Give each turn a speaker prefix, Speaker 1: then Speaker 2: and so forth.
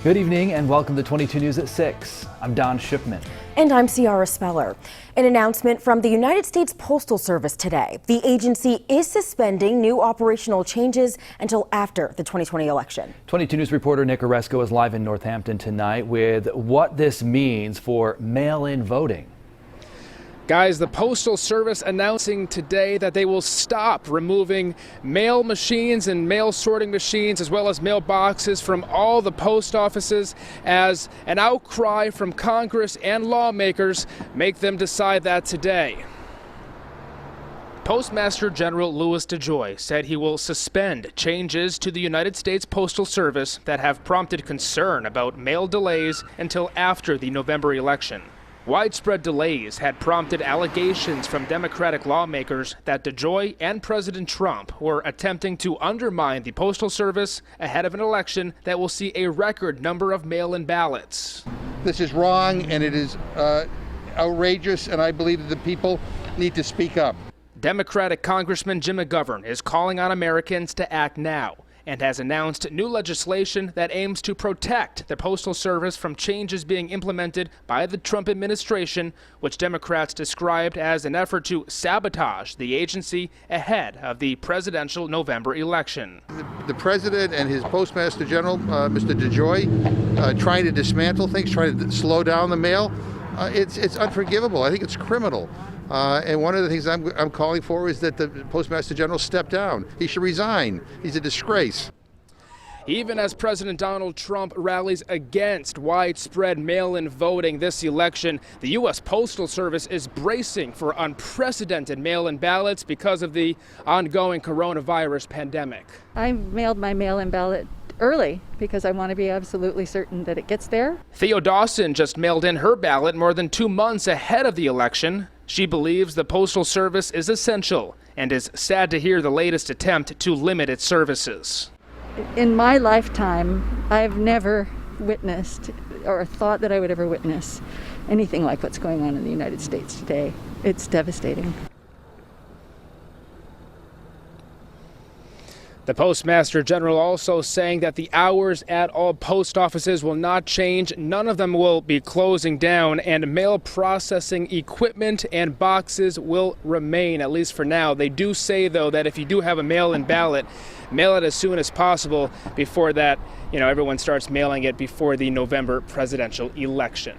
Speaker 1: Good evening and welcome to 22 News at 6. I'm Don Shipman.
Speaker 2: And I'm Ciara Speller. An announcement from the United States Postal Service today. The agency is suspending new operational changes until after the 2020 election. 22
Speaker 1: News reporter Nick Oresco is live in Northampton tonight with what this means for mail-in voting.
Speaker 3: Guys, the Postal Service announcing today that they will stop removing mail machines and mail sorting machines as well as mailboxes from all the post offices as an outcry from Congress and lawmakers make them decide that today. Postmaster General Louis DeJoy said he will suspend changes to the United States Postal Service that have prompted concern about mail delays until after the November election. Widespread delays had prompted allegations from Democratic lawmakers that DeJoy and President Trump were attempting to undermine the Postal Service ahead of an election that will see a record number of mail-in ballots.
Speaker 4: This is wrong and it is outrageous, and I believe that the people need to speak up.
Speaker 3: Democratic Congressman Jim McGovern is calling on Americans to act now and has announced new legislation that aims to protect the Postal Service from changes being implemented by the Trump administration, which Democrats described as an effort to sabotage the agency ahead of the presidential November election.
Speaker 4: The president and his Postmaster General, Mr. DeJoy, trying to dismantle things, trying to slow down the mail, it's unforgivable. I think it's criminal. And one of the things I'm calling for is that the Postmaster General step down. He should resign. He's a disgrace.
Speaker 3: Even as President Donald Trump rallies against widespread mail-in voting this election, the U.S. Postal Service is bracing for unprecedented mail-in ballots because of the ongoing coronavirus pandemic.
Speaker 5: I mailed my mail-in ballot early because I want to be absolutely certain that it gets there.
Speaker 3: Theo Dawson just mailed in her ballot more than 2 months ahead of the election. She believes the Postal Service is essential and is sad to hear the latest attempt to limit its services.
Speaker 5: In my lifetime, I've never witnessed or thought that I would ever witness anything like what's going on in the United States today. It's devastating.
Speaker 3: The Postmaster General also saying that the hours at all post offices will not change. None of them will be closing down, and mail processing equipment and boxes will remain, at least for now. They do say, though, that if you do have a mail-in ballot, mail it as soon as possible before that, everyone starts mailing it before the November presidential election.